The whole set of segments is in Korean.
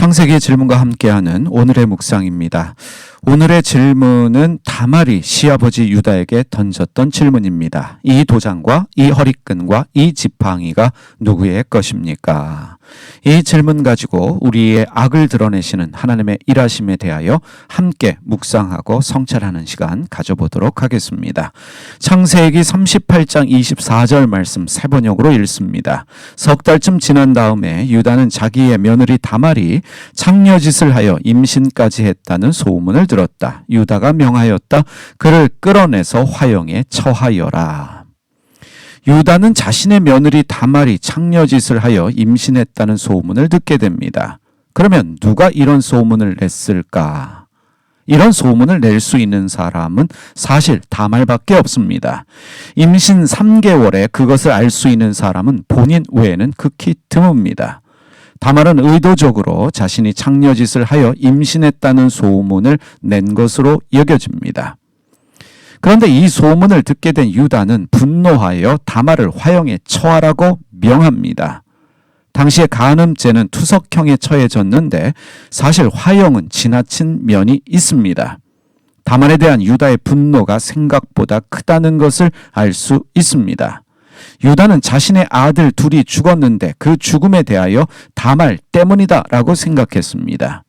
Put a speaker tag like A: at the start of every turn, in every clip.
A: 창세기의 질문과 함께하는 오늘의 묵상입니다. 오늘의 질문은 다말이 시아버지 유다에게 던졌던 질문입니다. 이 도장과 이 허리끈과 이 지팡이가 누구의 것입니까? 이 질문 가지고 우리의 악을 드러내시는 하나님의 일하심에 대하여 함께 묵상하고 성찰하는 시간 가져보도록 하겠습니다. 창세기 38장 24절 말씀 세 번역으로 읽습니다. 석 달쯤 지난 다음에 유다는 자기의 며느리 다말이 창녀짓을 하여 임신까지 했다는 소문을 들었다. 유다가 명하였다. 그를 끌어내서 화형에 처하여라. 유다는 자신의 며느리 다말이 창녀짓을 하여 임신했다는 소문을 듣게 됩니다. 그러면 누가 이런 소문을 냈을까? 이런 소문을 낼 수 있는 사람은 사실 다말밖에 없습니다. 임신 3개월에 그것을 알 수 있는 사람은 본인 외에는 극히 드뭅니다. 다말은 의도적으로 자신이 창녀짓을 하여 임신했다는 소문을 낸 것으로 여겨집니다. 그런데 이 소문을 듣게 된 유다는 분노하여 다말을 화형에 처하라고 명합니다. 당시에 간음죄는 투석형에 처해졌는데 사실 화형은 지나친 면이 있습니다. 다말에 대한 유다의 분노가 생각보다 크다는 것을 알 수 있습니다. 유다는 자신의 아들 둘이 죽었는데 그 죽음에 대하여 다말 때문이다라고 생각했습니다.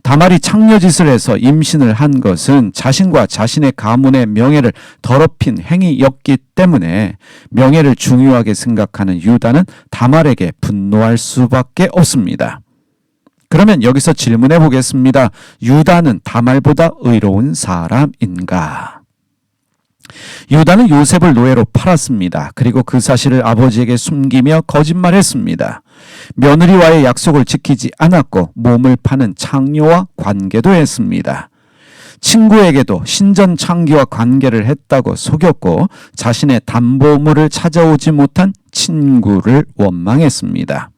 A: 다말이 창녀짓을 해서 임신을 한 것은 자신과 자신의 가문의 명예를 더럽힌 행위였기 때문에 명예를 중요하게 생각하는 유다는 다말에게 분노할 수밖에 없습니다. 그러면 여기서 질문해 보겠습니다. 유다는 다말보다 의로운 사람인가? 유다는 요셉을 노예로 팔았습니다. 그리고 그 사실을 아버지에게 숨기며 거짓말했습니다. 며느리와의 약속을 지키지 않았고 몸을 파는 창녀와 관계도 했습니다. 친구에게도 신전창기와 관계를 했다고 속였고 자신의 담보물을 찾아오지 못한 친구를 원망했습니다.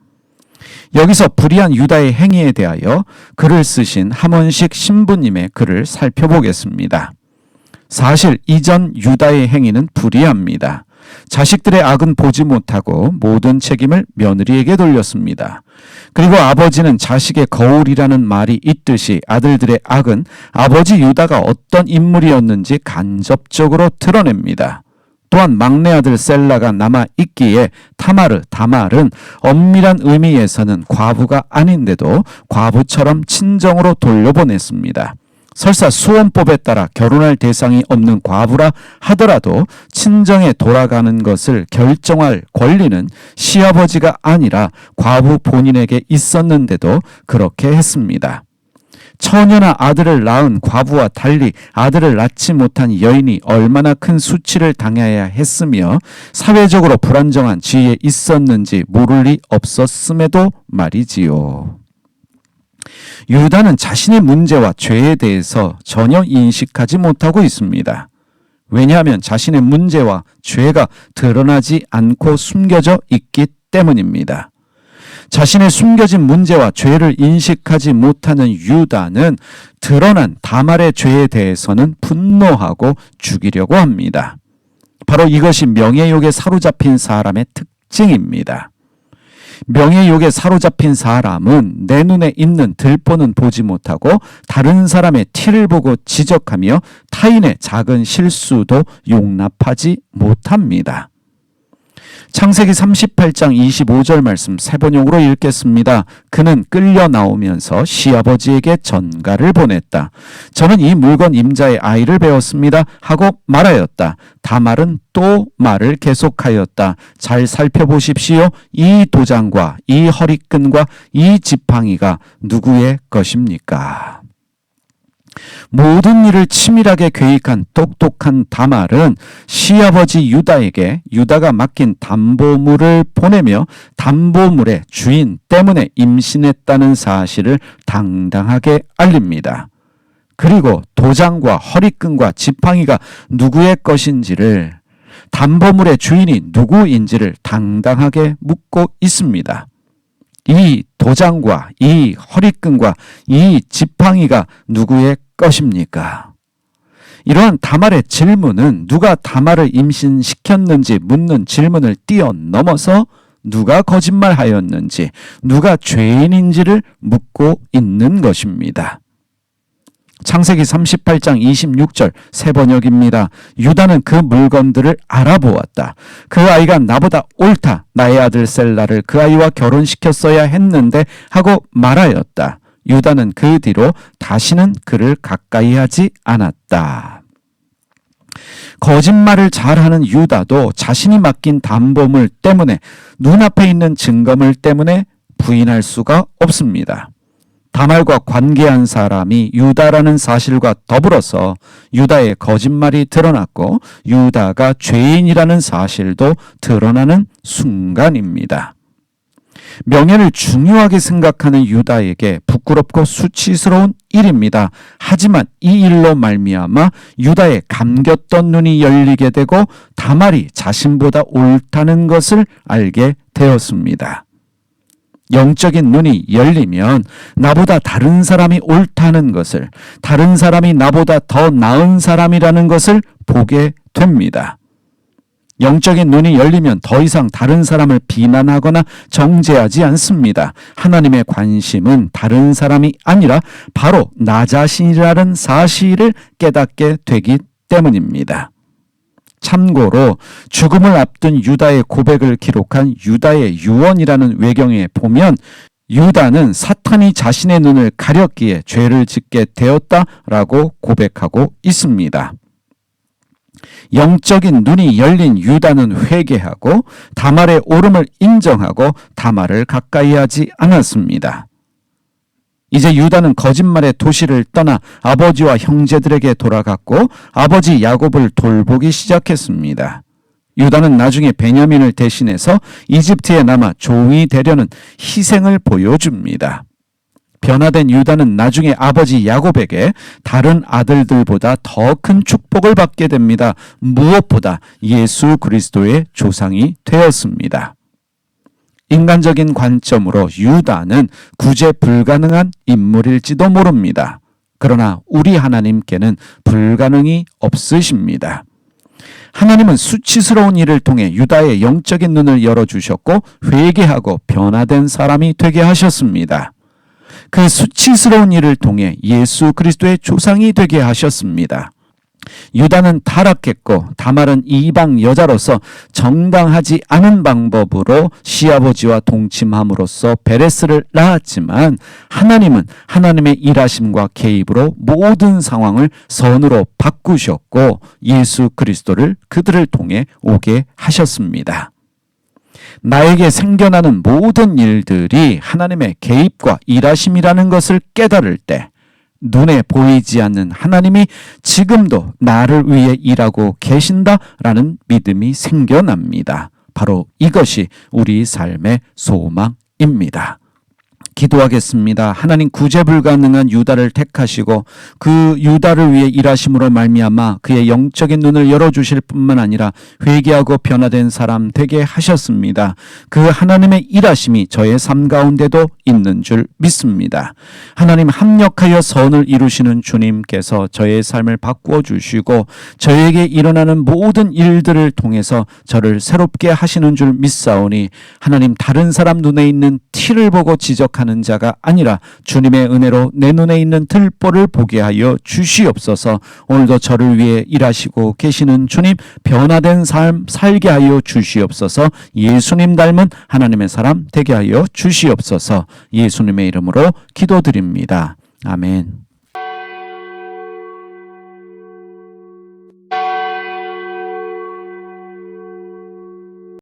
A: 여기서 불의한 유다의 행위에 대하여 글을 쓰신 함원식 신부님의 글을 살펴보겠습니다. 사실 이전 유다의 행위는 불의합니다. 자식들의 악은 보지 못하고 모든 책임을 며느리에게 돌렸습니다. 그리고 아버지는 자식의 거울이라는 말이 있듯이 아들들의 악은 아버지 유다가 어떤 인물이었는지 간접적으로 드러냅니다. 또한 막내 아들 셀라가 남아있기에 다말은 엄밀한 의미에서는 과부가 아닌데도 과부처럼 친정으로 돌려보냈습니다. 설사 수원법에 따라 결혼할 대상이 없는 과부라 하더라도 친정에 돌아가는 것을 결정할 권리는 시아버지가 아니라 과부 본인에게 있었는데도 그렇게 했습니다. 처녀나 아들을 낳은 과부와 달리 아들을 낳지 못한 여인이 얼마나 큰 수치를 당해야 했으며 사회적으로 불안정한 지위에 있었는지 모를 리 없었음에도 말이지요. 유다는 자신의 문제와 죄에 대해서 전혀 인식하지 못하고 있습니다. 왜냐하면 자신의 문제와 죄가 드러나지 않고 숨겨져 있기 때문입니다. 자신의 숨겨진 문제와 죄를 인식하지 못하는 유다는 드러난 다말의 죄에 대해서는 분노하고 죽이려고 합니다. 바로 이것이 명예욕에 사로잡힌 사람의 특징입니다. 명예욕에 사로잡힌 사람은 내 눈에 있는 들보는 보지 못하고 다른 사람의 티를 보고 지적하며 타인의 작은 실수도 용납하지 못합니다. 창세기 38장 25절 말씀 세 번역으로 읽겠습니다. 그는 끌려 나오면서 시아버지에게 전가를 보냈다. 저는 이 물건 임자의 아이를 배웠습니다 하고 말하였다. 다말은 또 말을 계속하였다. 잘 살펴보십시오. 이 도장과 이 허리끈과 이 지팡이가 누구의 것입니까? 모든 일을 치밀하게 계획한 똑똑한 다말은 시아버지 유다에게 유다가 맡긴 담보물을 보내며 담보물의 주인 때문에 임신했다는 사실을 당당하게 알립니다. 그리고 도장과 허리끈과 지팡이가 누구의 것인지를, 담보물의 주인이 누구인지를 당당하게 묻고 있습니다. 이 도장과 이 허리끈과 이 지팡이가 누구의 것입니까? 이러한 다말의 질문은 누가 다말을 임신시켰는지 묻는 질문을 뛰어넘어서 누가 거짓말하였는지, 누가 죄인인지를 묻고 있는 것입니다. 창세기 38장 26절 새 번역입니다. 유다는 그 물건들을 알아보았다. 그 아이가 나보다 옳다. 나의 아들 셀라를 그 아이와 결혼시켰어야 했는데 하고 말하였다. 유다는 그 뒤로 다시는 그를 가까이 하지 않았다. 거짓말을 잘하는 유다도 자신이 맡긴 담보물 때문에, 눈앞에 있는 증거물 때문에 부인할 수가 없습니다. 다말과 관계한 사람이 유다라는 사실과 더불어서 유다의 거짓말이 드러났고 유다가 죄인이라는 사실도 드러나는 순간입니다. 명예를 중요하게 생각하는 유다에게 부끄럽고 수치스러운 일입니다. 하지만 이 일로 말미암아 유다의 감겼던 눈이 열리게 되고 다말이 자신보다 옳다는 것을 알게 되었습니다. 영적인 눈이 열리면 나보다 다른 사람이 옳다는 것을, 다른 사람이 나보다 더 나은 사람이라는 것을 보게 됩니다. 영적인 눈이 열리면 더 이상 다른 사람을 비난하거나 정죄하지 않습니다. 하나님의 관심은 다른 사람이 아니라 바로 나 자신이라는 사실을 깨닫게 되기 때문입니다. 참고로 죽음을 앞둔 유다의 고백을 기록한 유다의 유언이라는 외경에 보면 유다는 사탄이 자신의 눈을 가렸기에 죄를 짓게 되었다라고 고백하고 있습니다. 영적인 눈이 열린 유다는 회개하고 다말의 옳음을 인정하고 다말을 가까이 하지 않았습니다. 이제 유다는 거짓말의 도시를 떠나 아버지와 형제들에게 돌아갔고 아버지 야곱을 돌보기 시작했습니다. 유다는 나중에 베냐민을 대신해서 이집트에 남아 종이 되려는 희생을 보여줍니다. 변화된 유다는 나중에 아버지 야곱에게 다른 아들들보다 더 큰 축복을 받게 됩니다. 무엇보다 예수 그리스도의 조상이 되었습니다. 인간적인 관점으로 유다는 구제 불가능한 인물일지도 모릅니다. 그러나 우리 하나님께는 불가능이 없으십니다. 하나님은 수치스러운 일을 통해 유다의 영적인 눈을 열어주셨고 회개하고 변화된 사람이 되게 하셨습니다. 그 수치스러운 일을 통해 예수 그리스도의 조상이 되게 하셨습니다. 유다는 타락했고 다말은 이방 여자로서 정당하지 않은 방법으로 시아버지와 동침함으로써 베레스를 낳았지만 하나님은 하나님의 일하심과 개입으로 모든 상황을 선으로 바꾸셨고 예수 그리스도를 그들을 통해 오게 하셨습니다. 나에게 생겨나는 모든 일들이 하나님의 개입과 일하심이라는 것을 깨달을 때 눈에 보이지 않는 하나님이 지금도 나를 위해 일하고 계신다라는 믿음이 생겨납니다. 바로 이것이 우리 삶의 소망입니다. 기도하겠습니다. 하나님 구제 불가능한 유다를 택하시고 그 유다를 위해 일하심으로 말미암아 그의 영적인 눈을 열어주실 뿐만 아니라 회개하고 변화된 사람 되게 하셨습니다. 그 하나님의 일하심이 저의 삶 가운데도 있는 줄 믿습니다. 하나님 합력하여 선을 이루시는 주님께서 저의 삶을 바꾸어 주시고 저에게 일어나는 모든 일들을 통해서 저를 새롭게 하시는 줄 믿사오니 하나님 다른 사람 눈에 있는 티를 보고 지적하는 자가 아니라 주님의 은혜로 내 눈에 있는 틀보를 보게 하여 주시옵소서. 오늘도 저를 위해 일하시고 계시는 주님 변화된 삶 살게 하여 주시옵소서. 예수님 닮은 하나님의 사람 되게 하여 주시옵소서. 예수님의 이름으로 기도드립니다. 아멘.